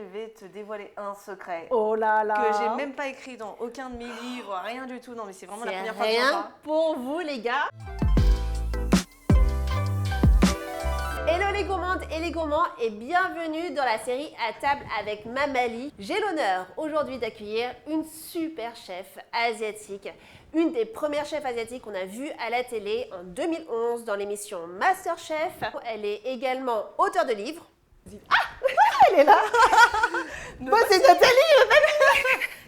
vais te dévoiler un secret. Oh là là. Que j'ai même pas écrit dans aucun de mes livres, rien du tout. Non, mais c'est vraiment la première fois que j'en Rien parle. pour vous, les gars. Hello les gourmandes et les gourmands et bienvenue dans la série À table avec Mamali. J'ai l'honneur aujourd'hui d'accueillir une super chef asiatique, une des premières chefs asiatiques qu'on a vues à la télé en 2011 dans l'émission MasterChef. Elle est également auteure de livres. Ah, elle est là. Moi, c'est Nathalie.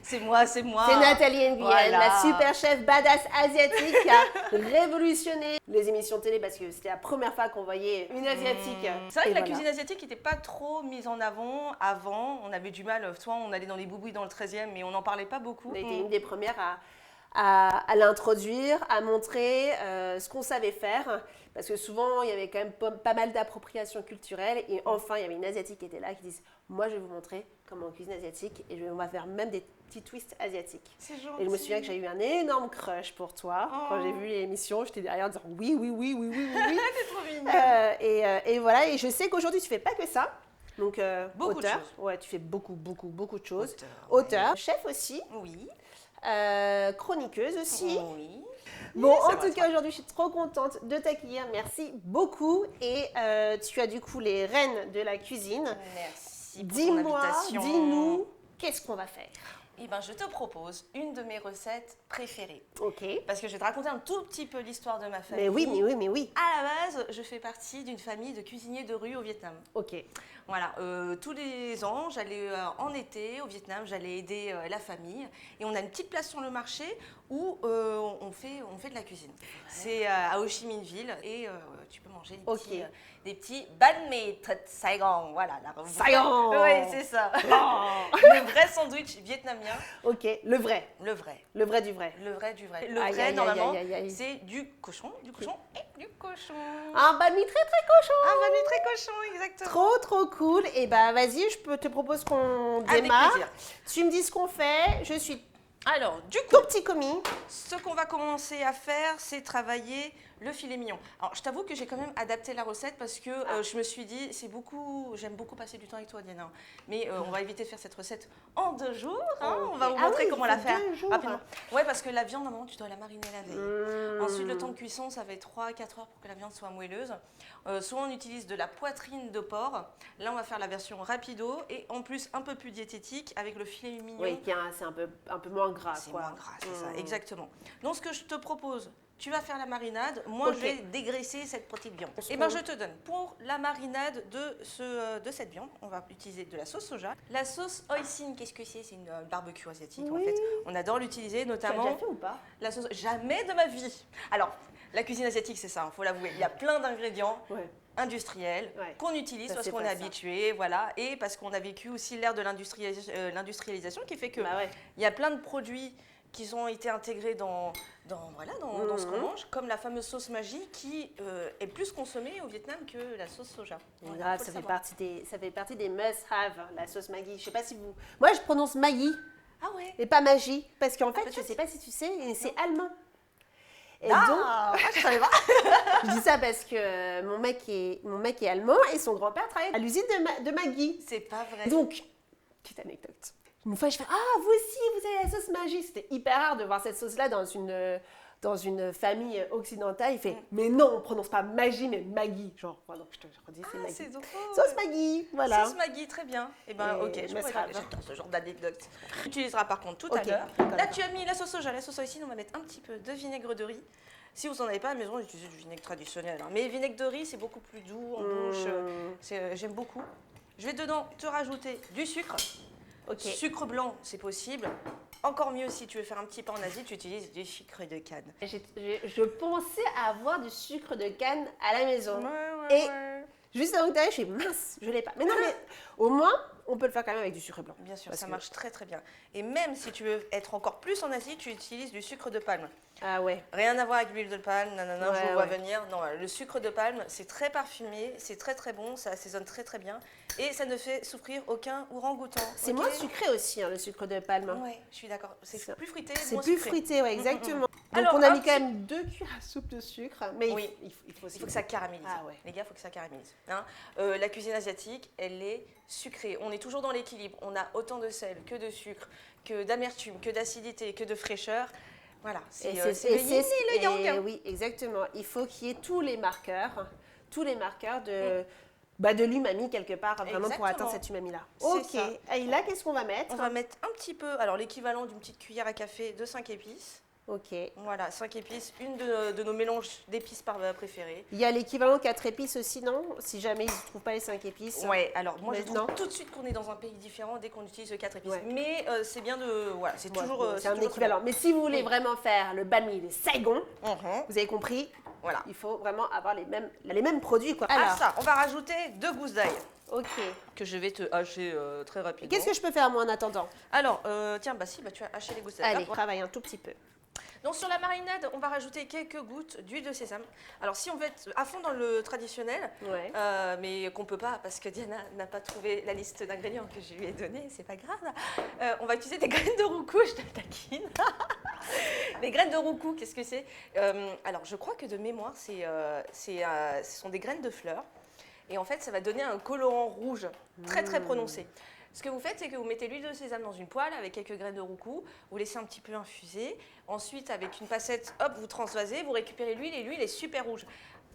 C'est moi. C'est Nathalie Nguyen, Voilà. la super chef badass asiatique qui a révolutionné les émissions télé parce que c'était la première fois qu'on voyait une asiatique. C'est vrai Et que la voilà. cuisine asiatique n'était pas trop mise en avant avant. On avait du mal, soit on allait dans les boubouis dans le 13e, mais on n'en parlait pas beaucoup. On a été une des premières à l'introduire, à montrer ce qu'on savait faire. Parce que souvent, il y avait quand même pas mal d'appropriation culturelle. Et enfin, il y avait une asiatique qui était là, qui disait « Moi, je vais vous montrer comment on cuisine asiatique. Et on va faire même des petits twists asiatiques. » C'est gentil. Et je me souviens que j'ai eu un énorme crush pour toi. Quand j'ai vu l'émission, j'étais derrière en disant « Oui. » C'est trop mignon. Et voilà, et je sais qu'aujourd'hui, tu fais pas que ça. Donc, Beaucoup de auteur. choses. Ouais, tu fais beaucoup de choses. Auteur, Auteur, chef aussi. Oui. Chroniqueuse aussi. Oui. Bon, Oui, en c'est vrai, tout cas, aujourd'hui, je suis trop contente de t'accueillir. Merci beaucoup. Et tu as du coup les reines de la cuisine. Merci pour ton Dis-moi, invitation. dis-nous, qu'est-ce qu'on va faire? Eh ben, je te propose une de mes recettes préférées. Ok. Parce que je vais te raconter un tout petit peu l'histoire de ma famille. Mais oui. À la base, je fais partie d'une famille de cuisiniers de rue au Vietnam. Ok. Voilà, tous les ans, j'allais en été au Vietnam, j'allais aider la famille. Et on a une petite place sur le marché où on fait de la cuisine. C'est à Ho Chi Minh Ville et tu peux manger des petits banh mi Thật Saigon. Voilà, Saigon. Oui, c'est ça. Oh. Le vrai sandwich vietnamien. Ok, le vrai. Le vrai. Le vrai du vrai. Le vrai du vrai. Le Aïe, vrai, aïe, normalement, aïe, aïe, aïe. c'est du cochon et du cochon. Un banh mi très cochon. Un banh mi très cochon, exactement. Trop cool. Et bah vas-y, te propose qu'on Avec démarre. plaisir. Tu me dis ce qu'on fait. Je suis Alors, du coup, tout petit commis. ce qu'on va commencer à faire, c'est travailler le filet mignon. Alors, je t'avoue que j'ai quand même adapté la recette parce que je me suis dit, j'aime beaucoup passer du temps avec toi, Diana. Mais on va éviter de faire cette recette en 2 jours. Hein. Ok. On va vous Ah montrer oui, comment il la faut faire 2 jours. rapidement. Ouais, parce que la viande, normalement, tu dois la mariner la veille. Ensuite, le temps de cuisson, ça va être 3 à 4 heures pour que la viande soit moelleuse. Soit on utilise de la poitrine de porc. Là, on va faire la version rapido et en plus un peu plus diététique avec le filet mignon. Oui, c'est un peu moins gras. C'est quoi. moins gras, c'est ça, exactement. Donc, ce que je te propose, tu vas faire la marinade. Moi, Ok. je vais dégraisser cette petite viande. Et ben, je te donne pour la marinade de cette viande, on va utiliser de la sauce soja. La sauce hoisin, qu'est-ce que c'est? C'est une barbecue asiatique en Oui. fait. On adore l'utiliser, Tu as notamment déjà fait ou pas? la sauce. Jamais de ma vie. Alors, la cuisine asiatique, c'est ça, il faut l'avouer. Il y a plein d'ingrédients Ouais. industriels Ouais. qu'on utilise Ça, parce c'est qu'on pas est ça. habitué, voilà, et parce qu'on a vécu aussi l'ère de l'industrialisation qui fait que Bah ouais. il y a plein de produits qui ont été intégrés dans ce qu'on mange, comme la fameuse sauce Maggi qui est plus consommée au Vietnam que la sauce soja. C'est Voilà, grave, faut le ça savoir. fait partie des must-have, la sauce Maggi. Je sais pas si vous... Moi, je prononce Maggi Ah ouais. et pas Magie, parce qu'en fait, je peut-être. sais pas si tu sais, c'est allemand. Et Ah, je savais pas. je dis ça parce que mon mec est allemand et son grand-père travaille à l'usine de Maggi. C'est pas vrai. Donc, petite anecdote. Une fois, je fais « Ah, vous aussi, vous avez la sauce Maggi !» C'était hyper rare de voir cette sauce-là dans une famille occidentale. Il fait « Mais non, on ne prononce pas Maggi, mais Maggi. » Genre, donc je te redis, c'est Maggi. c'est drôle. Sauce Maggi, voilà. Sauce Maggi, très bien. Eh ben, Et ok, je must pourrais have. j'adore ce genre d'anecdote. Tu utiliseras par contre tout à Ok, l'heure. d'accord. Là, tu as mis la sauce soja, la sauce hoisin, on va mettre un petit peu de vinaigre de riz. Si vous n'en avez pas à la maison, utilisez du vinaigre traditionnel. Hein. Mais vinaigre de riz, c'est beaucoup plus doux en bouche. J'aime beaucoup. Je vais dedans te rajouter du sucre. Ok. Sucre blanc, c'est possible. Encore mieux, si tu veux faire un petit pain en Asie, tu utilises du sucre de canne. Je pensais avoir du sucre de canne à la maison. Et Et juste avant que tu arrives, je suis mince, je l'ai pas. Mais non, mais au moins, on peut le faire quand même avec du sucre blanc. bien sûr, Parce ça que- marche très très bien. Et même si tu veux être encore plus en Asie, tu utilises du sucre de palme. Ah ouais. Rien à voir avec l'huile de palme, nanana, Ouais, je vous vois ouais. venir. Non, le sucre de palme, c'est très parfumé, c'est très très bon, ça assaisonne très très bien. et ça ne fait souffrir aucun orang-outan. C'est ok moins sucré aussi, hein, le sucre de palme. Ouais, je suis d'accord. C'est plus fruité, C'est moins plus sucré. fruité, ouais, exactement. Donc Alors, on a un mis quand petit- même 2 cuillères à soupe de sucre, mais Oui. il faut Il faut que ça caramélise. Ah ouais. Les gars, il faut que ça caramélise. Hein. La cuisine asiatique, elle est sucrée. On est toujours dans l'équilibre. On a autant de sel que de sucre, que d'amertume, que d'acidité, que de fraîcheur. Voilà, c'est le yin et le yang. Oui, exactement. Il faut qu'il y ait tous les marqueurs de l'umami quelque part, vraiment pour Exactement. atteindre cette umami-là. C'est Ok. ça. Et là, qu'est-ce qu'on va mettre? On va mettre un petit peu, alors l'équivalent d'une petite cuillère à café de 5 épices. Ok. Voilà, 5 épices, une de nos mélanges d'épices préférés. Il y a l'équivalent 4 épices aussi, non? Si jamais ils ne trouvent pas les 5 épices. Ouais, alors moi je Maintenant. trouve tout de suite qu'on est dans un pays différent dès qu'on utilise 4 épices. Ouais. Mais c'est bien de. Voilà, c'est Ouais, toujours. bon, c'est un toujours équivalent. Mais si vous voulez Oui. vraiment faire le banh mi de Saigon, très bon. vous avez compris, Voilà. il faut vraiment avoir les mêmes produits, quoi. À ça, on va rajouter 2 gousses d'ail ok. que je vais te hacher très Et rapidement. qu'est-ce que je peux faire, moi, en attendant? Alors, tiens, tu as haché les gousses d'ail. Allez, Hop. travaille un tout petit peu. Donc sur la marinade, on va rajouter quelques gouttes d'huile de sésame. Alors si on veut être à fond dans le traditionnel, Ouais. mais qu'on peut pas parce que Diana n'a pas trouvé la liste d'ingrédients que je lui ai donnée, c'est pas grave. On va utiliser des graines de roucou, je te taquine. Les graines de roucou, qu'est-ce que c'est? Alors je crois que de mémoire, ce sont des graines de fleurs. Et en fait, ça va donner un colorant rouge très très prononcé. Ce que vous faites, c'est que vous mettez l'huile de sésame dans une poêle avec quelques graines de roucou, vous laissez un petit peu infuser. Ensuite, avec une passette, hop, vous transvasez, vous récupérez l'huile et l'huile est super rouge.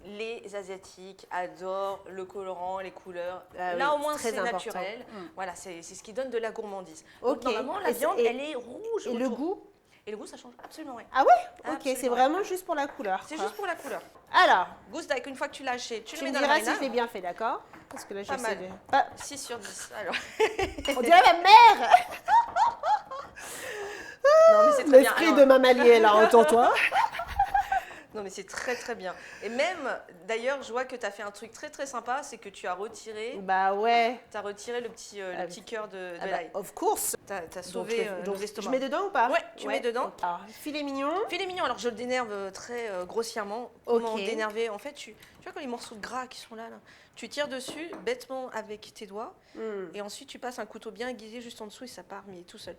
Les Asiatiques adorent le colorant, les couleurs. Ah Là, oui, au moins, très c'est important. naturel. Voilà, c'est ce qui donne de la gourmandise. Ok. Donc, normalement, la Et viande, et- elle est rouge. Et le autour. goût? Et le goût, ça change absolument rien. Ah ouais? Ok, Absolument. c'est vraiment juste pour la couleur. C'est quoi. juste pour la couleur. Alors, Gousse d'ail, une fois que tu l'as haché, tu le tu mets me dans la diras si marinade. je l'ai bien fait, d'accord? Parce que là, Pas j'essaie mal. de... Ah, 6 sur 10. Alors. on dirait ma mère! Non, mais c'est très bien. L'esprit Alors, de Mamali est là, entends-toi. Non, mais c'est très très bien. Et même, d'ailleurs, je vois que tu as fait un truc très très sympa, c'est que tu as retiré, Bah ouais. le petit cœur de Ah bah, l'ail. of course. Tu as Donc, sauvé nos je estomacs. mets dedans ou pas? Ouais, tu mets dedans. Ok. Alors, filet mignon. Filet mignon, alors je le dénerve très grossièrement. Comment Ok. dénerver? En fait, tu vois quand les morceaux de gras qui sont là, tu tires dessus bêtement avec tes doigts Hmm. et ensuite tu passes un couteau bien aiguisé juste en dessous et ça part, mais tout seul.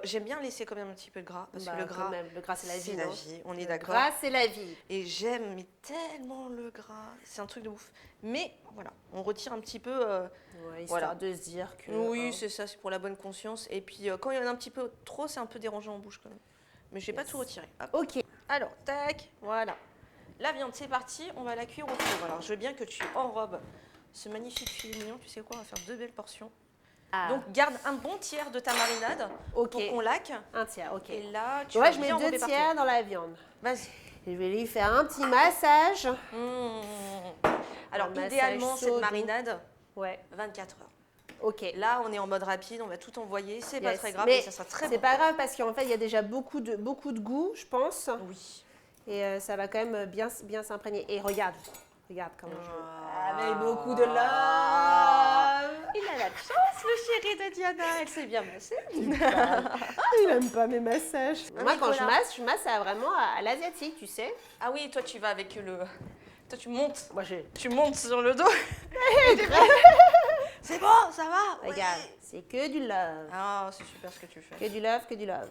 J'aime bien laisser quand même un petit peu de gras parce Bah, que le quand gras, même, le gras, c'est la vie, non? on est Le d'accord. gras, c'est la vie. Et j'aime mais tellement le gras, c'est un truc de ouf. Mais voilà, on retire un petit peu. Ouais, histoire Voilà. de se dire que... Oui, hein. c'est ça, c'est pour la bonne conscience. Et puis quand il y en a un petit peu trop, c'est un peu dérangeant en bouche quand même. Mais je vais pas Yes. tout retirer. Hop. Ok. Alors, tac, voilà. La viande, c'est parti, on va la cuire au four. Alors, je veux bien que tu enrobes ce magnifique filet mignon. Tu sais quoi, on va faire 2 belles portions. Ah, Donc, garde un bon tiers de ta marinade ok. pour qu'on laque. Un tiers, ok. Et là, tu Ouais, vas je mets bien 2 enrober tiers partout. dans la viande. Vas-y. Je vais lui faire un petit massage. Alors, Un massage idéalement, chaud, cette doux. marinade, Ouais, 24 heures. ok. Là, on est en mode rapide, on va tout envoyer. C'est pas Yes. très grave, Mais mais ça sera très c'est bon. pas grave parce qu'en fait, il y a déjà beaucoup de goût, je pense. Oui. Et ça va quand même bien s'imprégner. Et regarde comment je... Ah. Avec beaucoup de love. Il a la chance, le chéri de Diana. Elle s'est bien massée. Il aime pas mes massages. Ah, Moi, quand Nicolas. je masse vraiment à l'asiatique, tu sais. Ah oui, toi, tu vas avec le... Toi, tu montes. Moi, j'ai... Tu montes sur le dos. C'est bon, ça va. Oui. Regarde, c'est que du love. Ah, c'est super ce que tu fais. Que du love, que du love.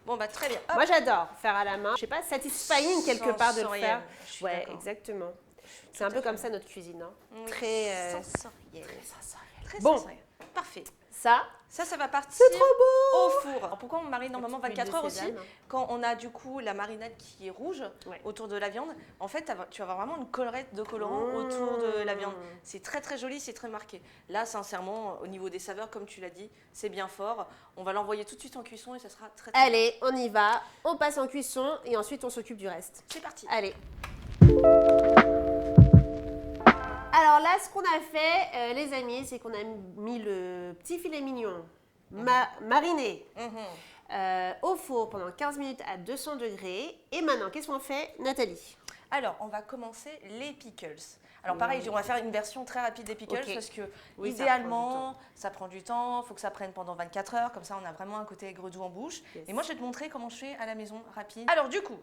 Bon, bah très bien. Hop. Moi, j'adore faire à la main. Je sais pas, satisfying quelque part de le Sensoriel, faire. je suis Ouais, d'accord. exactement. C'est un peu comme ça notre cuisine, hein. Oui, Très sensoriel. Très Bon. sensoriel. Parfait. Ça, Ça va partir c'est trop beau. au four. Alors, pourquoi on marine normalement Petite 24 huile de heures aussi? sésame. Quand on a du coup la marinade qui est rouge Ouais. autour de la viande, en fait, tu vas avoir vraiment une collerette de colorant autour de la viande. C'est très très joli, c'est très marqué. Là, sincèrement, au niveau des saveurs, comme tu l'as dit, c'est bien fort. On va l'envoyer tout de suite en cuisson et ça sera très très Allez, on y va. On passe en cuisson et ensuite on s'occupe du reste. bon. C'est parti. Allez. Alors là, ce qu'on a fait, les amis, c'est qu'on a mis le petit filet mignon mariné au four pendant 15 minutes à 200 degrés. Et maintenant, qu'est-ce qu'on fait, Nathalie? Alors, on va commencer les pickles. Alors pareil, on va faire une version très rapide des pickles parce que Oui, idéalement, ça prend du temps, il faut que ça prenne pendant 24 heures, comme ça on a vraiment un côté aigre-doux en bouche. Et moi je vais te montrer comment je fais à la maison, rapide. Alors du coup,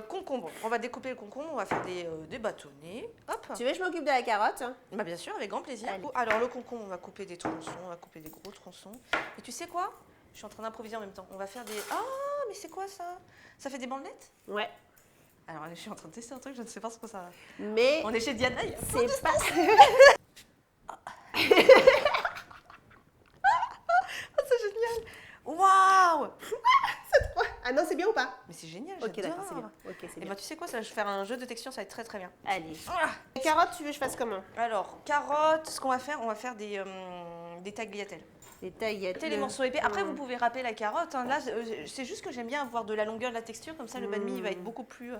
concombre, on va découper le concombre, on va faire des bâtonnets. Hop. Tu veux que je m'occupe de la carotte? Bah bien sûr, avec grand plaisir. Allez. Alors le concombre, on va couper des tronçons, on va couper des gros tronçons. Et tu sais quoi? Je suis en train d'improviser en même temps. On va faire des... Ah, mais c'est quoi ça? Ça fait des bandelettes? Ouais. Alors je suis en train de tester un truc, je ne sais pas ce que ça... Mais On est chez Diana, c'est pas... c'est génial. Waouh. Ah non, c'est bien ou pas? Mais c'est génial, Ok, j'adore. d'accord, c'est bien. Ok, c'est Et bien. ben tu sais quoi, ça, je vais faire un jeu de texture, ça va être très très bien. Allez. Ah. Les carottes, tu veux que je fasse comment? Alors, carottes, ce qu'on va faire, on va faire des tagliatelles. Des taillettes. Les morceaux épais. Après, vous pouvez râper la carotte. Hein. Là, c'est juste que j'aime bien avoir de la longueur de la texture, comme ça le banh mi il va être beaucoup plus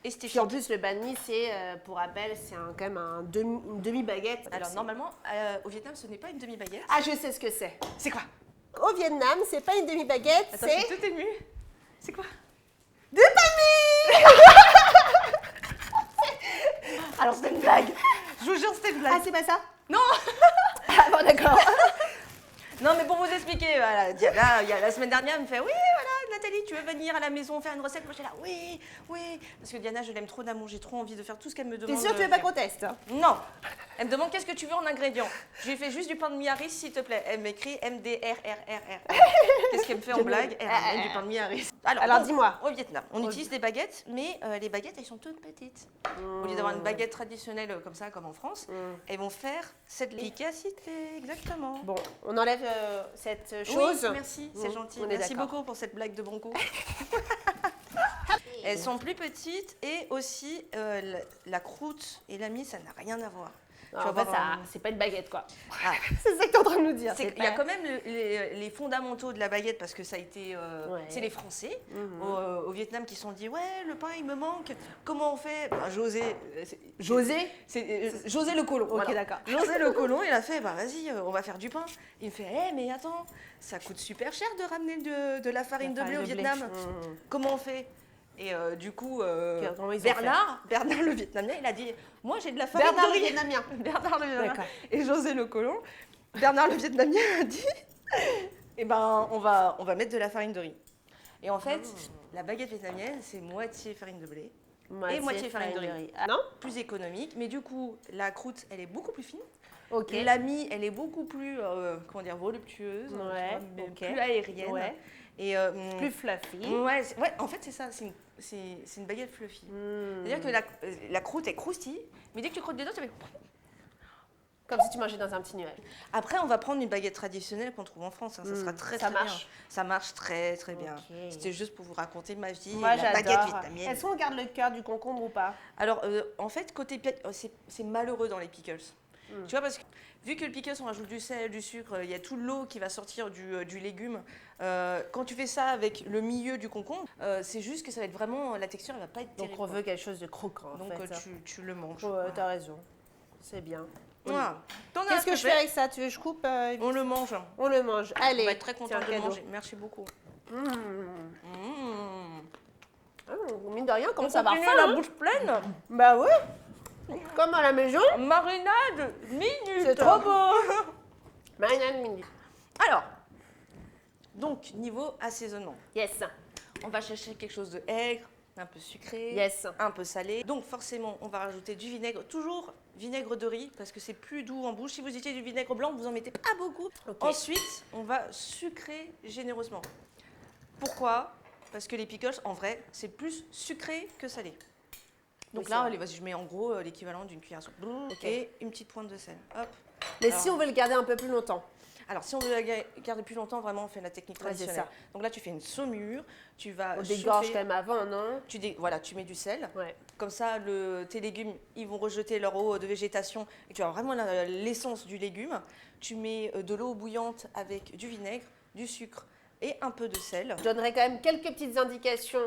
esthétique. Puis en plus, le banh mi, c'est, pour rappel, c'est quand même une demi-baguette. Alors, normalement, au Vietnam, ce n'est pas une demi-baguette. Ah, je sais ce que c'est. C'est quoi? Au Vietnam, c'est pas une demi-baguette, Attends, je c'est suis toute émue. C'est quoi? du banh mi. Alors, c'était une blague. Je vous jure, c'était une blague. Ah, c'est pas ça? Non. Ah bon, d'accord. Non, mais pour vous expliquer, voilà, Diana, il y a la semaine dernière, elle me fait oui, voilà, Nathalie, tu veux venir à la maison faire une recette? Moi, j'étais là, oui, oui. Parce que Diana, je l'aime trop d'amour, j'ai trop envie de faire tout ce qu'elle me demande. T'es sûre que tu veux pas qu'on teste? Non. Elle me demande qu'est-ce que tu veux en ingrédients. Je lui fais juste du pain de mie à riz, s'il te plaît. Elle m'écrit MDRRRR. Qu'est-ce qu'elle me fait en blague? Elle ramène du pain de mie à riz. Alors, dis-moi. Au Vietnam, on utilise des baguettes, mais les baguettes, elles sont toutes petites. Au lieu d'avoir une baguette traditionnelle comme ça, comme en France, elles vont faire cette efficacité, exactement. Bon, on enlève cette chose. Oui, merci, c'est gentil. On est Merci d'accord. beaucoup pour cette blague de bon goût. Elles sont plus petites et aussi la croûte et la mie, ça n'a rien à voir. En fait, c'est pas une baguette, quoi. Ah. C'est ça que t'es en train de nous dire. Il y a quand même les fondamentaux de la baguette parce que ça a été... C'est les Français au Vietnam qui se sont dit « Ouais, le pain, il me manque. Comment on fait ?» José... José? José le colon. Ok, voilà. d'accord. José le colon, il a fait « Bah vas-y, on va faire du pain. » Il me fait « mais attends, ça coûte super cher de ramener de la farine de blé au Vietnam. Comment on fait ?» Et du coup, Bernard le Vietnamien, il a dit « Moi, j'ai de la farine de riz. » Bernard le Vietnamien. Bernard le Vietnamien. D'accord. Et José le colon, Bernard le Vietnamien a dit « Eh ben, on va mettre de la farine de riz. » Et en fait, la baguette vietnamienne, c'est moitié farine de blé et moitié farine de riz. Ah non? Plus économique, mais du coup, la croûte, elle est beaucoup plus fine. Ok. La mie, elle est beaucoup plus, voluptueuse, Ouais, mais ok. plus aérienne. Ouais. Et, Plus fluffy. ouais, en fait, c'est ça, c'est une baguette fluffy. C'est-à-dire que la croûte est croustille, mais dès que tu crottes dedans, ça fait... Comme si tu mangeais dans un petit nuage. Après, on va prendre une baguette traditionnelle qu'on trouve en France. Hein. Ça sera très, ça très marche. bien. Ça marche très, très bien. Ok. C'était juste pour vous raconter ma vie Moi, et la baguette j'adore. vietnamienne. Est-ce qu'on garde le cœur du concombre ou pas? Alors, en fait, côté c'est malheureux dans les pickles. Tu vois, parce que vu que le pickles, on rajoute du sel, du sucre, il y a tout l'eau qui va sortir du légume. Quand tu fais ça avec le milieu du concombre, c'est juste que ça va être vraiment... La texture, elle va pas être Donc terrible. on veut quelque chose de croquant, Donc, en fait. tu le manges. Ouais, t'as raison. C'est bien. Voilà. Qu'est-ce que je fais avec ça? Tu veux que je coupe? On le mange. On le mange. Allez. On va être très content tiens, de le cadeau. manger. Merci beaucoup. Mine de rien, comment On ça va continue faim, la hein? bouche pleine. Bah ouais. Comme à la maison. Marinade minute. C'est trop beau. Marinade minute. Alors, donc, niveau assaisonnement. Yes. On va chercher quelque chose de aigre, un peu sucré, Yes. un peu salé. Donc, forcément, on va rajouter du vinaigre. Toujours vinaigre de riz, parce que c'est plus doux en bouche. Si vous utilisez du vinaigre blanc, vous en mettez pas beaucoup. Ok. Ensuite, on va sucrer généreusement. Pourquoi? Parce que les pickles, en vrai, c'est plus sucré que salé. Donc Oui, là, c'est allez, vas-y, je mets en gros l'équivalent d'une cuillère à soupe. Ok. Et une petite pointe de sel. Hop. Mais Alors- si on veut le garder un peu plus longtemps. Alors, si on veut la garder plus longtemps, vraiment, on fait la technique Ouais, c'est traditionnelle. ça. Donc là, tu fais une saumure, tu vas On dégorge chauffer, quand même avant, non? voilà, tu mets du sel. Ouais. Comme ça, tes légumes, ils vont rejeter leur eau de végétation et tu as vraiment l'essence du légume. Tu mets de l'eau bouillante avec du vinaigre, du sucre et un peu de sel. Je donnerai quand même quelques petites indications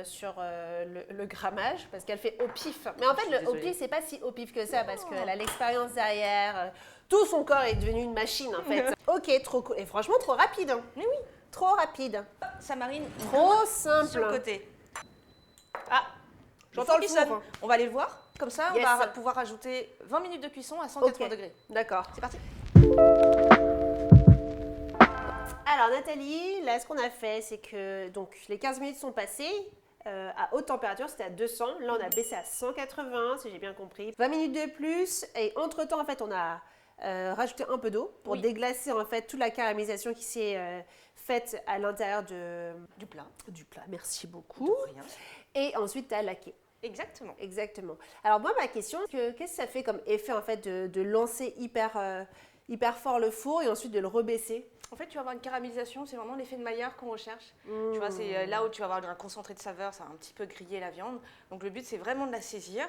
sur le grammage, parce qu'elle fait au pif. Mais en fait, suis le au désolée. pif, c'est pas si au pif que ça, parce qu'elle a l'expérience derrière. Tout son corps est devenu une machine, en fait. Ok, trop cool. Et franchement, trop rapide. Hein. Mais oui, Trop rapide. ça marine Trop sur le simple. côté. Ah, Le j'entends four le qui four. sonne. On va aller le voir. Comme ça, Yes. on va pouvoir rajouter 20 minutes de cuisson à 180 degrés. D'accord. C'est parti. Alors Nathalie, là ce qu'on a fait, c'est que donc les 15 minutes sont passées. À haute température, c'était à 200. Là, on a baissé à 180, si j'ai bien compris. 20 minutes de plus. Et entre-temps, en fait, on a rajouté un peu d'eau pour déglacer en fait toute la caramélisation qui s'est faite à l'intérieur Du plat. du plat. Merci beaucoup. De rien. Et ensuite, tu as laqué. Exactement. Exactement. Alors moi, ma question, qu'est-ce que ça fait comme effet en fait de lancer hyper fort le four et ensuite de le rebaisser? En fait, tu vas avoir une caramélisation, c'est vraiment l'effet de Maillard qu'on recherche. Tu vois, c'est là où tu vas avoir un concentré de saveur, ça va un petit peu griller la viande. Donc le but, c'est vraiment de la saisir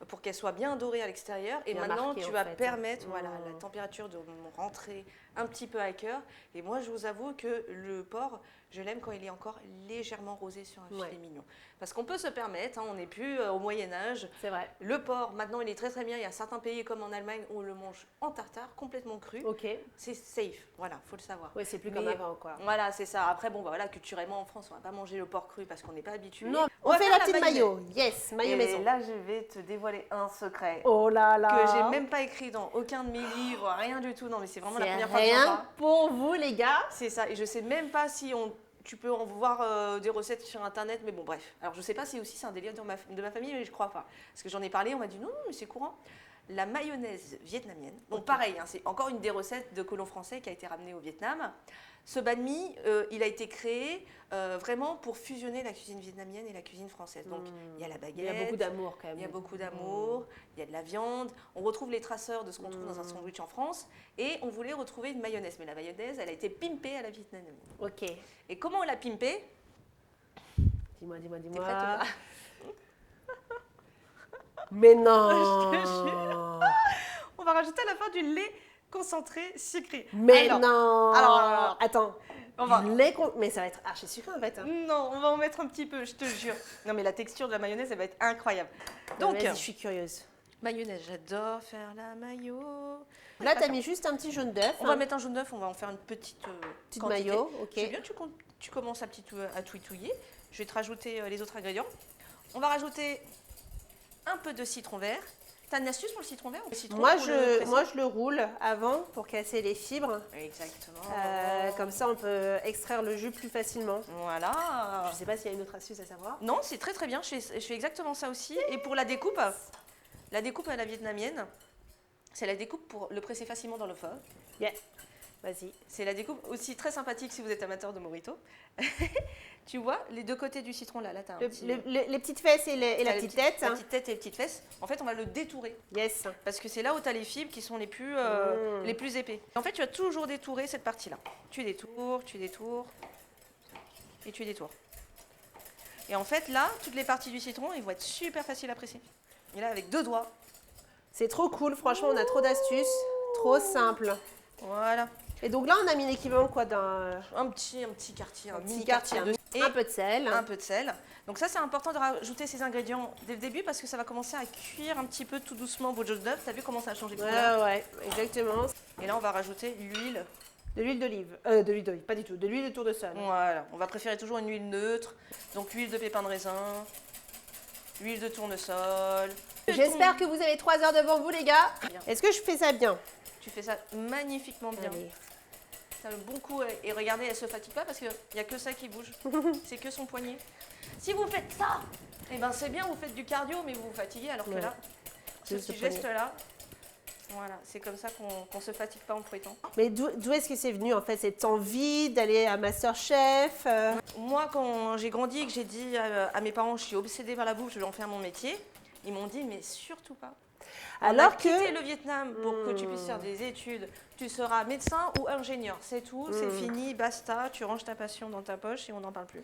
pour qu'elle soit bien dorée à l'extérieur. Et Bien maintenant, marquée, tu en vas fait. permettre la température de rentrer un petit peu à cœur. Et moi, je vous avoue que le porc, je l'aime quand il est encore légèrement rosé sur un filet mignon. Parce qu'on peut se permettre, on n'est plus au Moyen-Âge. C'est vrai. Le porc, maintenant, il est très très bien. Il y a certains pays comme en Allemagne où on le mange en tartare, complètement cru. Ok. C'est safe, voilà, faut le savoir. Oui, c'est plus comme Mais avant, quoi. Voilà, c'est ça. Après, bon, bah, voilà, culturellement en France, on va pas manger le porc cru parce qu'on n'est pas habitué. Non, on va fait faire la petite mayonnaise. mayo. Yes, mayo Et maison. là, je vais te dévoiler un secret Oh là là. que j'ai même pas écrit dans aucun de mes livres, rien du tout. Non, mais c'est vraiment la première fois que j'en rien parle. pour vous, les gars. C'est ça. Et je sais même pas si tu peux en voir des recettes sur internet, mais bon, bref. Alors, je sais pas si aussi c'est un délire de ma famille, mais je crois pas. Parce que j'en ai parlé, on m'a dit non, mais c'est courant. La mayonnaise vietnamienne. Donc, pareil, c'est encore une des recettes de colons français qui a été ramenée au Vietnam. Ce banh mi, il a été créé vraiment pour fusionner la cuisine vietnamienne et la cuisine française. Donc, il y a la baguette. Il y a beaucoup d'amour quand même. Il y a beaucoup d'amour, il y a de la viande. On retrouve les traceurs de ce qu'on trouve dans un sandwich en France. Et on voulait retrouver une mayonnaise. Mais la mayonnaise, elle a été pimpée à la vietnamienne. Ok. Et comment on l'a pimpée? Dis-moi. T'es prête ou pas? Mais non. Je te jure. On va rajouter à la fin du lait concentré sucré. Mais Alors, non. alors, Attends. on va- Mais ça va être archi sucré en fait. Hein. Non, on va en mettre un petit peu, je te jure. Non, mais la texture de la mayonnaise, elle va être incroyable. Donc, Vas-y, je suis curieuse. mayonnaise, j'adore faire la mayo. Là, t'as mis juste un petit jaune d'œuf. On va mettre un jaune d'œuf, on va en faire une petite quantité. mayo, ok. C'est bien, tu commences à touitouiller. Je vais te rajouter les autres ingrédients. On va rajouter un peu de citron vert. T'as une astuce pour le citron vert ou le citron Moi, pour le presser? je le roule avant pour casser les fibres. Exactement. Comme ça, on peut extraire le jus plus facilement. Voilà. Je sais pas s'il y a une autre astuce à savoir. Non, c'est très très bien. Je fais exactement ça aussi. Et pour la découpe à la vietnamienne, c'est la découpe pour le presser facilement dans le feu. Yeah. Vas-y. C'est la découpe aussi très sympathique si vous êtes amateur de mojito. Tu vois, les deux côtés du citron là, t'as un petit... Les petites fesses et la petite tête. La petite tête et les petites fesses. En fait, on va le détourer. Yes. Parce que c'est là où tu as les fibres qui sont les plus épais. En fait, tu vas toujours détourer cette partie-là. Tu détours. Et tu détours. Et en fait, là, toutes les parties du citron, ils vont être super faciles à presser. Et là, avec 2 doigts. C'est trop cool. Franchement, on a trop d'astuces. Trop simple. Voilà. Et donc là, on a mis l'équivalent quoi d'un Un petit quartier, un mini quartier, quartier. Et un peu de sel. un peu de sel. Donc ça, c'est important de rajouter ces ingrédients dès le début parce que ça va commencer à cuire un petit peu tout doucement vos jaune d'œuf. T'as vu comment ça a changé de couleur? Ouais, exactement. Et là, on va rajouter l'huile. De l'huile d'olive. De l'huile d'olive, pas du tout. De l'huile de tournesol. Voilà, on va préférer toujours une huile neutre. Donc l'huile de pépins de raisin, l'huile de tournesol. J'espère que vous avez 3 heures devant vous, les gars. Bien. Est-ce que je fais ça bien? Tu fais ça magnifiquement bien. Allez. Ça a le bon coup. Et regardez, elle se fatigue pas parce qu'il n'y a que ça qui bouge. C'est que son poignet. Si vous faites ça, eh ben c'est bien, vous faites du cardio, mais vous vous fatiguez. Alors que Ouais. là, ce Juste petit le poignet. geste-là, voilà, c'est comme ça qu'on se fatigue pas en fouettant. Mais d'où est-ce que c'est venu en fait cette envie d'aller à Masterchef Moi, quand j'ai grandi et que j'ai dit à mes parents, je suis obsédée par la bouffe, je vais en faire mon métier, ils m'ont dit, mais surtout pas. Alors On a quitté que le Vietnam pour que tu puisses faire des études. Tu seras médecin ou ingénieur, c'est tout, c'est fini, basta. Tu ranges ta passion dans ta poche et on n'en parle plus.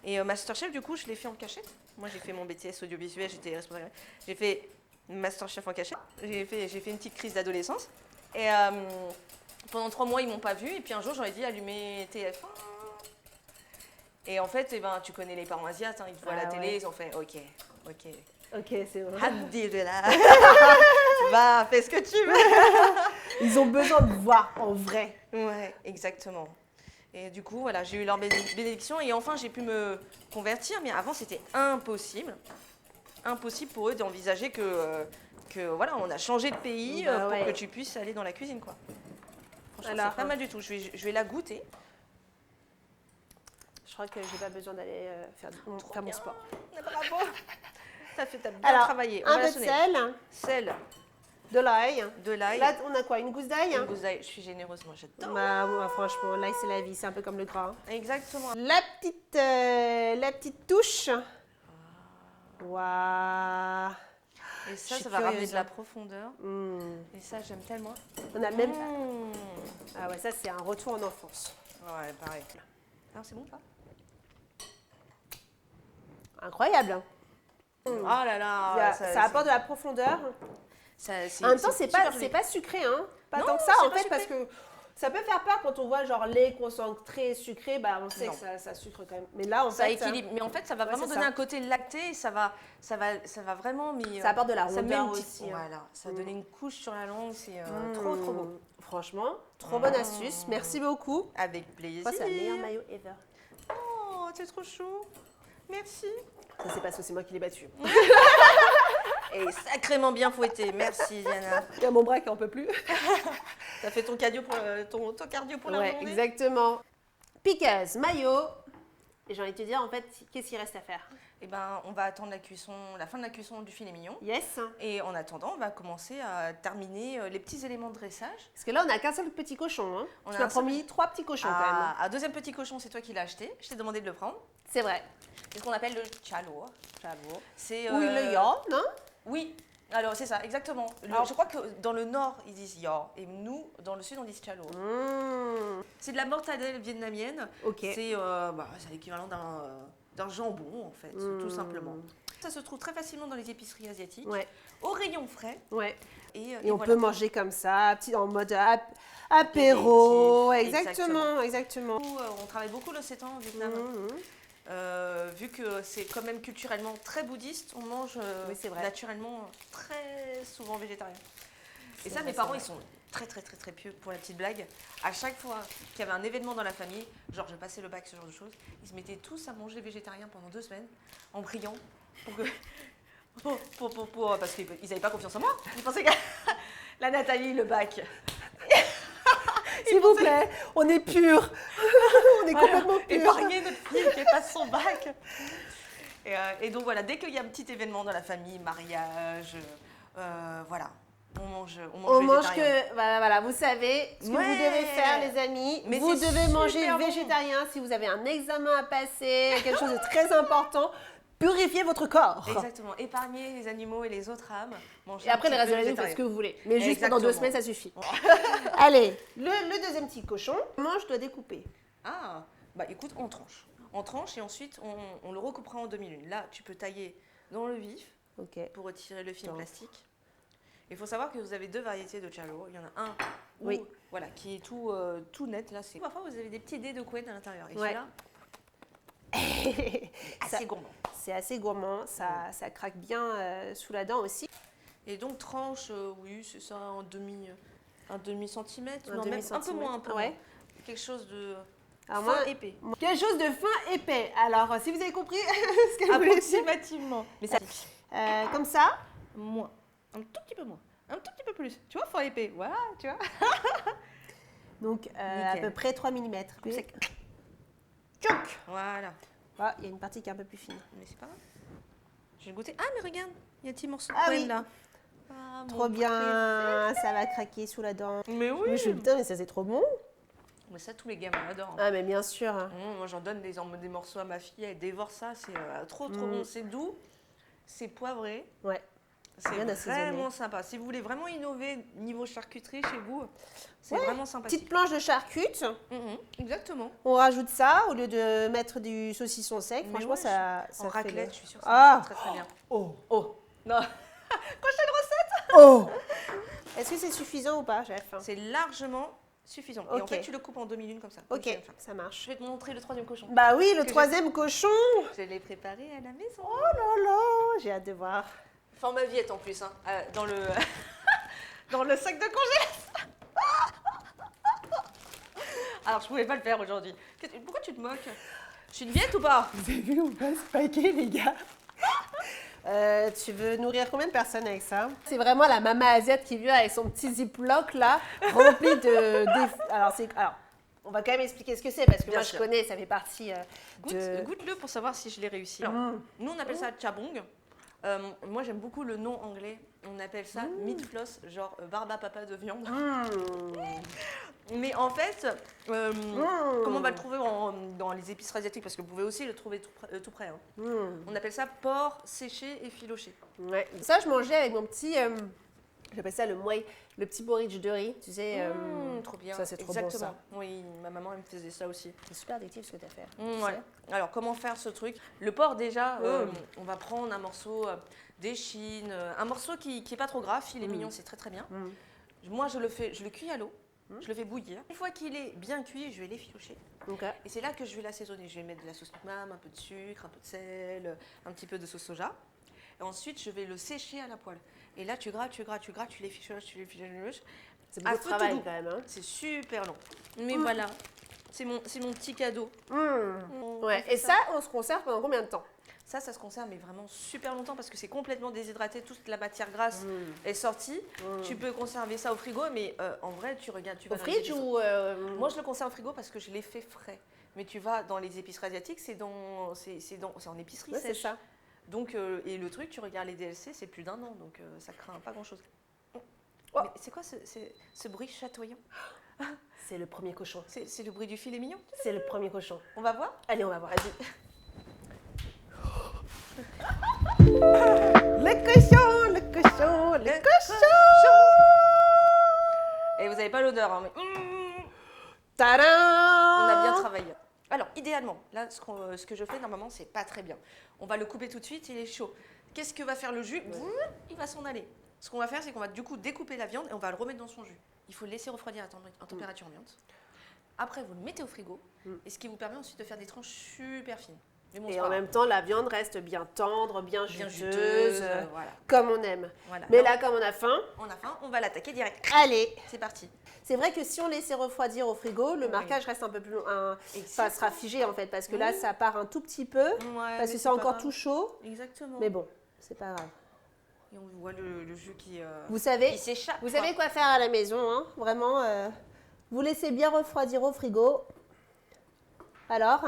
Et Masterchef, du coup, je l'ai fait en cachette. Moi, j'ai fait mon BTS audiovisuel, j'étais responsable. J'ai fait Masterchef en cachette. J'ai fait une petite crise d'adolescence. Et pendant 3 mois, ils m'ont pas vue. Et puis un jour, j'en ai dit allumez TF1. Et en fait, eh ben, tu connais les parents asiates, ils te voient à la télé, ouais. ils ont fait ok. Ok, c'est vrai. Alhamdulillah. Va, fais ce que tu veux. Ils ont besoin de voir en vrai. Ouais, exactement. Et du coup, voilà, j'ai eu leur bénédiction et enfin j'ai pu me convertir, mais avant c'était impossible. impossible pour eux d'envisager que voilà, on a changé de pays Bah pour ouais. que tu puisses aller dans la cuisine, quoi. Franchement, Alors, c'est pas mal du tout. Je vais la goûter. Je crois que j'ai pas besoin d'aller faire mon bien. sport. Bravo. T'as bien Alors, travaillé. On un va peu la de sonner. sel, Sel, de l'ail. de l'ail. Là, on a quoi? Une gousse d'ail? Une gousse d'ail. Je suis généreuse, moi, j'adore. Bah, moi, franchement, l'ail, c'est la vie. C'est un peu comme le gras. Exactement. La petite touche. Waouh. Et Je ça, suis ça va ramener curieuse, de la hein. profondeur. Et ça, j'aime tellement. On a même. Mmh. Ah ouais, ça, c'est un retour en enfance. Ouais, pareil. Alors, c'est bon, ça Incroyable. Oh là là. Ça apporte de la profondeur. C'est En même temps, c'est super pas joli. sucré, hein. Pas Non, tant que ça, c'est en pas fait, sucré. parce que ça peut faire peur quand on voit genre lait concentré, sucré, bah on sait Non. que ça sucre quand même. Mais là, en Ça fait, équilibre. Mais en fait, ça va vraiment c'est donner ça. un côté lacté et ça va vraiment. Mais, ça apporte de la ça met rondeur une petite- aussi. Hein. Voilà, ça va donner une couche sur la langue. C'est trop, trop beau. Franchement, trop bonne astuce. Merci beaucoup. Avec plaisir. Moi, c'est la meilleure maillot ever. Oh, c'est trop chou. Merci. Ça, c'est parce que c'est moi qui l'ai battu. Et sacrément bien fouetté. Merci, Diana. Il y a mon bras qui en peut plus. T'as fait ton cardio pour, ton cardio pour la Ouais, journée. exactement. Piqueuse, maillot. Et j'ai envie de te dire, en fait, qu'est-ce qu'il reste à faire? Eh ben, on va attendre la fin de la cuisson du filet mignon. Yes. Et en attendant, on va commencer à terminer les petits éléments de dressage. Parce que là, on n'a qu'un seul petit cochon. Hein. On Tu a m'as un seul- promis 3 petits cochons quand même. Un deuxième petit cochon, c'est toi qui l'as acheté. Je t'ai demandé de le prendre. C'est vrai. C'est ce qu'on appelle le chalo. C'est Oui, le ya, non? Oui, alors c'est ça, exactement. Alors- je crois que dans le nord, ils disent ya. Et nous, dans le sud, on dit chalo. C'est de la mortadelle vietnamienne. Ok. C'est l'équivalent d'un jambon, en fait, tout simplement. Ça se trouve très facilement dans les épiceries asiatiques, Ouais. au rayon frais. Ouais. Et Et on voilà. peut manger comme ça, en mode apéro. Apéritif, Exactement. Nous, on travaille beaucoup le sétan au Vietnam. Vu que c'est quand même culturellement très bouddhiste, on mange Oui, c'est vrai. naturellement très souvent végétarien. Et ça, vrai, mes c'est parents, vrai. ils sont très pieux pour la petite blague. À chaque fois qu'il y avait un événement dans la famille, genre je passais le bac, ce genre de choses, ils se mettaient tous à manger végétarien pendant 2 semaines en priant pour que... parce qu'ils n'avaient pas confiance en moi. Ils pensaient que la Nathalie, le bac. S'il vous plaît, on est pur. On est complètement pur. Épargner notre fille qui passe son bac. Et donc voilà, dès qu'il y a un petit événement dans la famille, mariage, voilà, on mange On mange végétarien. que, voilà, vous savez ce que Ouais. vous devez faire, les amis. Mais vous c'est devez manger super bon. végétarien si vous avez un examen à passer, quelque chose de très important. Purifiez votre corps. Exactement, épargner les animaux et les autres âmes. Manger Et après, un le petit reste de peu l'année, vous faites ce végétarien. que vous voulez. Mais juste pendant 2 Exactement. semaines, ça suffit. Allez, le deuxième petit cochon, comment je dois découper? Ah, bah écoute, en tranches. En tranches et ensuite on le recoupera en demi-lune. Là, tu peux tailler dans le vif Ok. pour retirer le film Attends. plastique. Il faut savoir que vous avez 2 variétés de chalo. Il y en a un Oui. voilà, qui est tout net. Là, parfois, vous avez des petits dés de couette à l'intérieur. Et Ouais. celui-là, Ça- assez gourmand. C'est assez gourmand, ça craque bien sous la dent aussi. Et donc, tranche, oui, c'est ça, un demi-centimètre. Un Non, même un peu demi-centimètre. moins, un peu Ouais. moins. Quelque chose de Alors fin moi, épais. quelque chose de fin épais. Alors, si vous avez compris ce qu'elle voulait dire, Approximativement. Mais ça, comme ça. moins. Un tout petit peu moins. Un tout petit peu plus. Tu vois, fin épais. Voilà, tu vois. Donc, à Nickel. peu près 3 mm. Plus sec. Tchouk. Voilà. Ah, il y a une partie qui est un peu plus fine. Mais c'est pas grave. Je vais goûter. Ah, mais regarde, il y a un petit morceau de Ah poêle oui. là. Ah, Trop mon bien, ça va craquer sous la dent. préféré. Mais oui. Mais je suis putain, mais ça c'est trop bon. Mais ça, tous les gamins adorent. Ah, mais bien sûr. Moi, j'en donne des morceaux à ma fille. Elle dévore ça. C'est trop Mm. bon. C'est doux. C'est poivré. Ouais. C'est Bien assaisonné. vraiment sympa. Si vous voulez vraiment innover niveau charcuterie chez vous, c'est Ouais. vraiment sympathique. Petite planche de charcute. Exactement. On rajoute ça au lieu de mettre du saucisson sec. Mais Franchement, ouais, ça En fait raclette, le- je suis sûre que ça Ah. marche très très bien. Oh. Oh non. Oh. Est-ce que c'est suffisant ou pas, chef? C'est largement suffisant. Et en Ok. fait, tu le coupes en demi-lune comme ça. comme Ok, je viens de faire. ça marche. Je vais te montrer le 3e cochon. Bah oui, le Que 3e cochon. Je l'ai préparé à la maison. Oh là là, j'ai hâte de voir. Format viette en plus, hein, dans le dans le sac de congélation. Alors, je pouvais pas le faire aujourd'hui. Pourquoi tu te moques? Je suis une viette ou pas? Vous avez vu, on va spiker, les gars. Tu veux nourrir combien de personnes avec ça? C'est vraiment la maman asiate qui vient avec son petit ziploc là, rempli de... Alors, on va quand même expliquer ce que c'est, parce que Bien moi sûr. je connais, ça fait partie de... Goûte-le pour savoir si je l'ai réussi. Alors, nous, on appelle ça chabong. Moi, j'aime beaucoup le nom anglais. On appelle ça meat floss, genre barbe à papa de viande. Mais en fait, comme on va le trouver dans les épiceries asiatiques, parce que vous pouvez aussi le trouver tout près, hein. On appelle ça porc séché et filoché. Ouais. Ça, je mangeais avec mon petit... j'appelle ça le petit porridge de riz, tu sais. Trop bien. Ça, c'est trop Exactement. bon, ça. Oui, ma maman, elle me faisait ça aussi. C'est super addictif ce que tu as fait. tu Ouais. sais. Alors, comment faire ce truc? Le porc, déjà, on va prendre un morceau d'échine, un morceau qui n'est pas trop gras, filet mignon, c'est très très bien. Moi, je le cuis à l'eau, je le fais bouillir. Une fois qu'il est bien cuit, je vais l'effilocher. Ok. Et c'est là que je vais l'assaisonner. Je vais mettre de la sauce mam, un peu de sucre, un peu de sel, un petit peu de sauce soja. Et ensuite, je vais le sécher à la poêle. Et là, tu grattes, tu l'effiloches. C'est À beaucoup de feu travail tout doux. quand même. Hein. C'est super long. Mais voilà, c'est mon petit cadeau. Ouais. Et ça, on se conserve pendant combien de temps? Ça se conserve mais vraiment super longtemps parce que c'est complètement déshydraté, toute la matière grasse est sortie. Tu peux conserver ça au frigo, mais en vrai, tu regardes, tu vas Au dans les fridge épiceries. ou... Moi, je le conserve au frigo parce que je l'ai fait frais. Mais tu vas dans les épiceries asiatiques, c'est en épicerie Ouais, c'est sèche. ça. Donc, et le truc, tu regardes les DLC, c'est plus d'un an, donc ça craint pas grand-chose. Oh. Mais c'est quoi ce bruit chatoyant? C'est le premier cochon. C'est le bruit du filet mignon? C'est le premier cochon. On va voir? Allez, on va voir. Vas-y. Le cochon. Et vous n'avez pas l'odeur, hein, mais Tadam! on a bien travaillé. Alors, idéalement, là, ce que je fais normalement, c'est pas très bien. On va le couper tout de suite, il est chaud. Qu'est-ce que va faire le jus? Il va s'en aller. Ce qu'on va faire, c'est qu'on va du coup découper la viande et on va le remettre dans son jus. Il faut le laisser refroidir en température ambiante. Après, vous le mettez au frigo, et ce qui vous permet ensuite de faire des tranches super fines. Mais bon, c'est Et pas en grave. même temps, la viande reste bien tendre, bien Bien juteuse, voilà. comme on aime. Voilà. Mais là, comme on a faim, On a faim, on va l'attaquer direct. allez! C'est parti. C'est vrai que si on laissait refroidir au frigo, le marquage reste un peu plus long, enfin, sera figé en fait, parce que là, ça part un tout petit peu, parce que c'est encore tout chaud. Exactement. Mais bon, c'est pas grave. Et on voit le jus qui Vous savez, s'échappe. vous savez quoi faire à la maison, hein, vraiment. Vous laissez bien refroidir au frigo. Alors,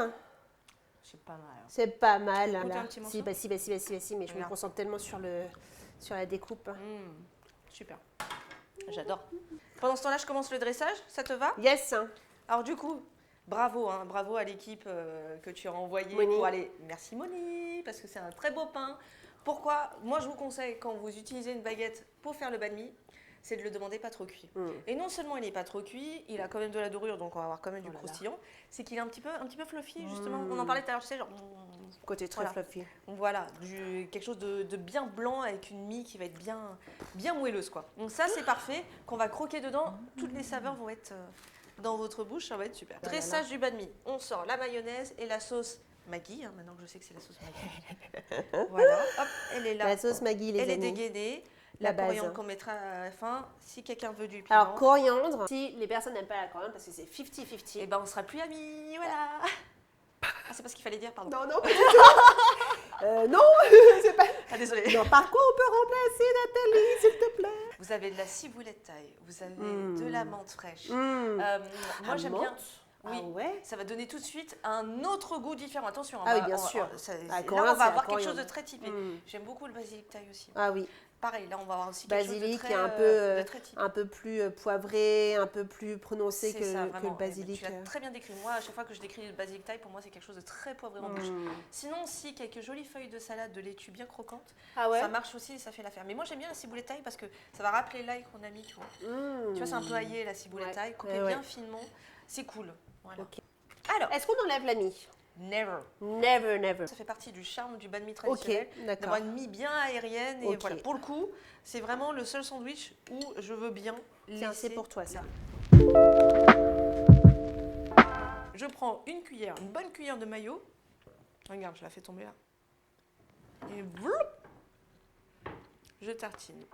C'est pas mal. c'est pas mal. Goûte Là. un petit morceau. Si, mais je me Regarde. concentre tellement sur la découpe. Super. J'adore. Pendant ce temps-là, je commence le dressage. Ça te va? Yes. Alors du coup, bravo, hein, bravo à l'équipe que tu as envoyée Moni. pour aller. Merci Moni, parce que c'est un très beau pain. Pourquoi? Moi, je vous conseille quand vous utilisez une baguette pour faire le banh mi, c'est de le demander pas trop cuit. Et non seulement il n'est pas trop cuit, il a quand même de la dorure, donc on va avoir quand même du croustillant. C'est qu'il est un petit peu fluffy justement. On en parlait tout à l'heure, tu sais, genre. Côté très Voilà. fluffy. Voilà, quelque chose de bien blanc avec une mie qui va être bien moelleuse quoi. Donc ça c'est parfait, qu'on va croquer dedans, toutes les saveurs vont être dans votre bouche, ça va être super. Dressage du banh mi, on sort la mayonnaise et la sauce Maggi, hein, maintenant que je sais que c'est la sauce Maggi. Voilà, hop, elle est là. La sauce Maggi, les elle est amis. dégainée. La La base. coriandre qu'on mettra à la fin, si quelqu'un veut du piment. Alors, coriandre, si les personnes n'aiment pas la coriandre, parce que c'est 50-50. Et ben on sera plus amis, voilà. Ah c'est pas ce qu'il fallait dire, pardon. Non, non, pas du tout. Non, c'est pas... Ah désolé. Non, par quoi on peut remplacer Nathalie, s'il te plaît? Vous avez de la ciboulette taille, vous avez de la menthe fraîche. Moi j'aime bien. Oui, Ah ouais? ça va donner tout de suite un autre goût différent. Attention, Ah oui, bien sûr. Là, coriandre, on c'est va la avoir quelque chose coriandre. de très typé. J'aime beaucoup le basilic thaï aussi. Ah oui, Pareil, là, on va avoir aussi quelque chose de basilic très, est de très typé. un peu plus poivré, un peu plus prononcé C'est que, ça, que vraiment. le basilic. Tu l'as très bien décrit. Moi, à chaque fois que je décris le basilic thaï, pour moi, c'est quelque chose de très poivré en bouche. Sinon, si quelques jolies feuilles de salade de laitue bien croquantes, Ah ouais? ça marche aussi et ça fait l'affaire. Mais moi, j'aime bien la ciboulette thaï parce que ça va rappeler l'ail qu'on a mis, tu vois. Tu vois, c'est un peu aillé, la ciboulette Ouais. thaï, coupée Ouais, bien ouais. finement. C'est cool. Voilà. Ok. Alors, Est-ce qu'on enlève la mie? never. Never, never. Ça fait partie du charme du banh mi traditionnel, d'accord. d'avoir une mie bien aérienne. Et Ok. voilà, pour le coup, c'est vraiment le seul sandwich où je veux bien Tiens, laisser. c'est pour toi ça. Je prends une cuillère, une bonne cuillère de mayo. Regarde, je la fais tomber là. Et vloup, je tartine.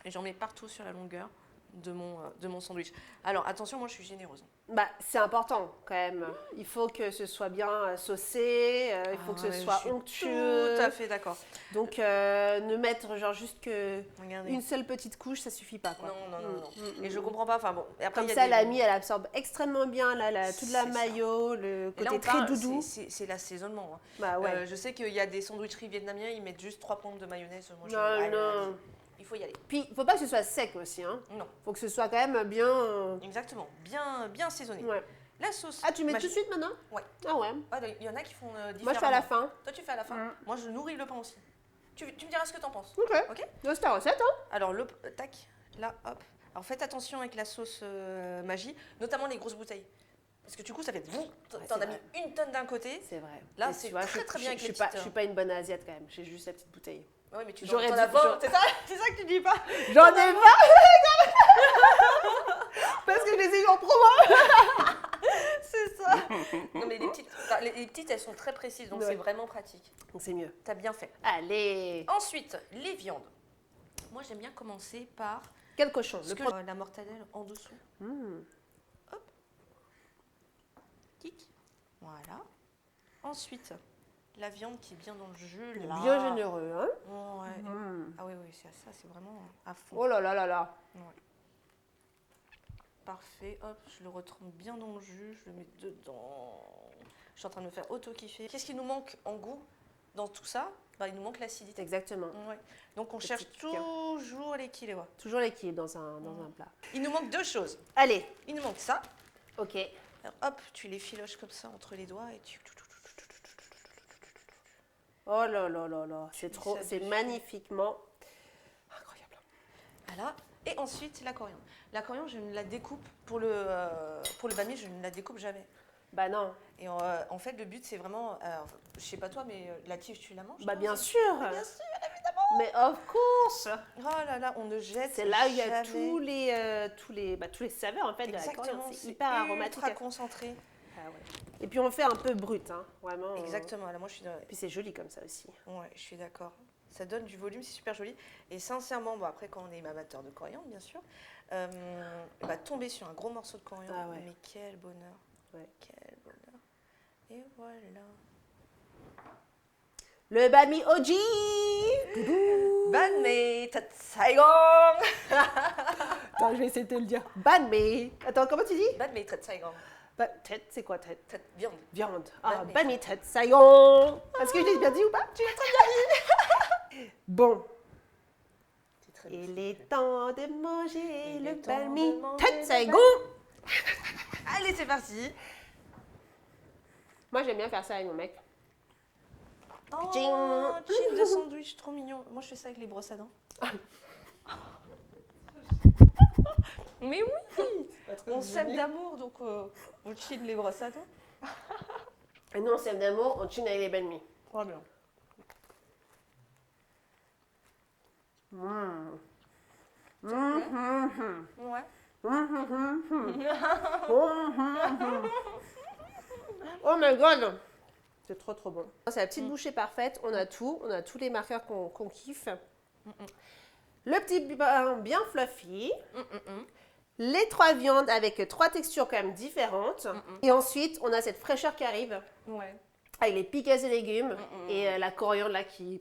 Et j'en mets partout sur la longueur de mon sandwich. Alors attention, moi je suis généreuse. Bah, c'est important quand même. Il faut que ce soit bien saucé, il faut que ce soit onctueux. Tout à fait d'accord. Donc, ne mettre genre juste que Regardez. une seule petite couche, ça suffit pas, quoi. Non. Et je comprends pas. Enfin bon. Et après, Comme il y a ça, des- la mie, elle absorbe extrêmement bien toute la C'est ça. mayo, le Et là, côté on très parle, doudou. c'est l'assaisonnement. Hein. Bah ouais. Je sais qu'il y a des sandwicheries vietnamiens, ils mettent juste 3 pompes de mayonnaise. Moi, Non. il faut y aller. Puis, il faut pas que ce soit sec aussi, hein. Non, Faut que ce soit quand même bien. exactement. Bien assaisonné. Ouais. La sauce. Ah, tu mets tout magique. de suite maintenant? Ouais. Ah ouais. Ah, il y en a qui font différemment. Moi, je fais à la fin. Toi, tu fais à la fin. Moi, je nourris le pain aussi. Tu me diras ce que t'en penses. Ok. Ok. Donc, c'est ta recette, hein. Alors, tac, là, hop. Alors, faites attention avec la sauce magie, notamment les grosses bouteilles. Parce que du coup, ça fait... T'en c'est as mis vrai. une tonne d'un côté. C'est vrai. Là, Et c'est tu vois, très bien avec les je petites... suis pas une bonne asiate quand même. J'ai juste la petite bouteille. Ouais, mais tu J'aurais t'en dû- as 20, j'aurais- c'est ça que tu dis pas. J'en ai pas. Parce que je les ai eu en promo. C'est ça. Non, mais les petites, elles sont très précises, donc Ouais. c'est vraiment pratique. Donc, c'est mieux. T'as bien fait. Allez. Ensuite, les viandes. Moi, j'aime bien commencer par Quel cochon? la mortadelle en dessous. Mmh. Tic. Voilà. Ensuite, la viande qui est bien dans le jus, là. Bien généreux, hein. Ouais. Mmh. Ah oui, ça, c'est vraiment à fond. Oh là là là là. Ouais. Parfait, hop, je le retrempe bien dans le jus, je le mets dedans. Je suis en train de me faire auto-kiffer. Qu'est-ce qui nous manque en goût dans tout ça? Bah, il nous manque l'acidité. Exactement. Ouais. Donc on Le cherche petit piquant. toujours l'équilibre. Toujours l'équilibre dans un plat. Il nous manque deux choses. Allez. Il nous manque ça. Ok. Alors, hop, tu les filoches comme ça entre les doigts et tu... Oh là là là là. C'est mets trop. ça C'est dessus. magnifiquement incroyable. Voilà. Et ensuite, la coriandre. La coriandre, je ne la découpe, pour le banh mi, je ne la découpe jamais. Bah non. Et en fait, le but, c'est vraiment... je sais pas toi, mais la tige, tu la manges? Bah toi bien aussi? sûr. Bien sûr, évidemment. Mais of course. Oh là là, on ne jette C'est là où il y a jamais. tous les saveurs en fait de la Exactement, coriandre. C'est hyper aromatique. ultra concentré. Ah ouais. Et puis on le fait un peu brut, hein, vraiment. Exactement, là, moi, je suis... Et puis c'est joli comme ça aussi. Ouais, je suis d'accord. Ça donne du volume, c'est super joli. Et sincèrement, bon, après, quand on est amateur de coriandre, bien sûr, tomber sur un gros morceau de coriandre, Ah ouais. mais quel bonheur. Ouais. Quel bonheur. Et voilà. Le banh mi OG. Banh mi Tat Saigon. Attends, je vais essayer de te le dire. Banh mi. Attends, comment tu dis? Banh mi Tat Saigon. Tête, c'est quoi tête? Viande. Viande. Ah, Banh mi. banh mi tête Saigon. Est-ce que je l'ai bien dit ou pas? Tu l'as très bien dit. Bon. C'est très Il est temps de manger Il le est temps banh de mi manger tête le Saigon. Allez, c'est parti. Moi, j'aime bien faire ça avec mon mec. Oh, Ding. cheese de sandwich, trop mignon. Moi, je fais ça avec les brosses à dents. Mais oui, on s'aime d'amour, donc on chine les brosses à dents. Et nous, on s'aime d'amour, on chine avec les banh mi. Trop bien. Ouais. Oh my god! C'est trop trop bon. C'est la petite bouchée parfaite, on a tout, on a tous les marqueurs qu'on kiffe. Le petit pain bien fluffy. Les trois viandes avec trois textures quand même différentes. Et ensuite, on a cette fraîcheur qui arrive Ouais. avec les piquets et légumes et la coriandre là qui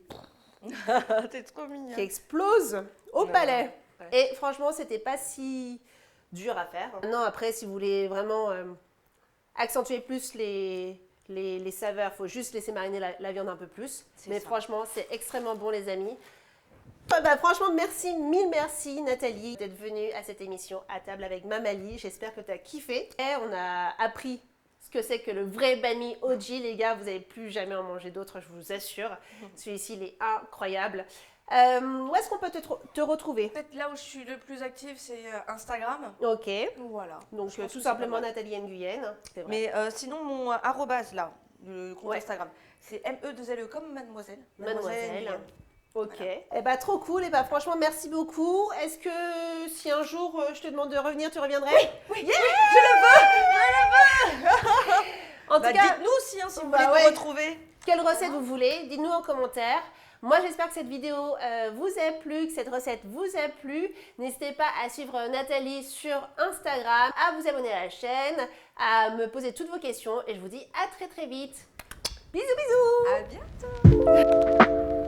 T'es trop mignon. explose au Ouais. palais. Ouais. Et franchement, c'était pas si dur à faire. Non, après, si vous voulez vraiment accentuer plus les saveurs, il faut juste laisser mariner la viande un peu plus. C'est Mais ça. franchement, c'est extrêmement bon, les amis. Franchement, merci, mille merci Nathalie d'être venue à cette émission à table avec Mamali. J'espère que tu as kiffé. Et on a appris ce que c'est que le vrai banh mi OG, les gars. Vous n'allez plus jamais en manger d'autres, je vous assure. Celui-ci, il est incroyable. Où est-ce qu'on peut te retrouver? Peut-être là où je suis le plus active, c'est Instagram. Ok. Voilà. Donc, Je pense tout que c'est simplement pas mal. Nathalie Nguyen. C'est vrai. Mais sinon, mon arrobase là, le compte Ouais. Instagram, c'est ME2LE comme mademoiselle. Mademoiselle. Nguyen. Ok. Voilà. Eh ben, trop cool. Eh ben, franchement, merci beaucoup. Est-ce que si un jour je te demande de revenir, tu reviendrais? Oui, Yeah. je le veux. En tout Bah, cas, dites-nous aussi hein, si vous bah voulez ouais. nous retrouver. quelle recette vous voulez? Dites-nous en commentaire. Moi, j'espère que cette vidéo vous a plu, que cette recette vous a plu. N'hésitez pas à suivre Nathalie sur Instagram, à vous abonner à la chaîne, à me poser toutes vos questions et je vous dis à très très vite. Bisous bisous. À bientôt.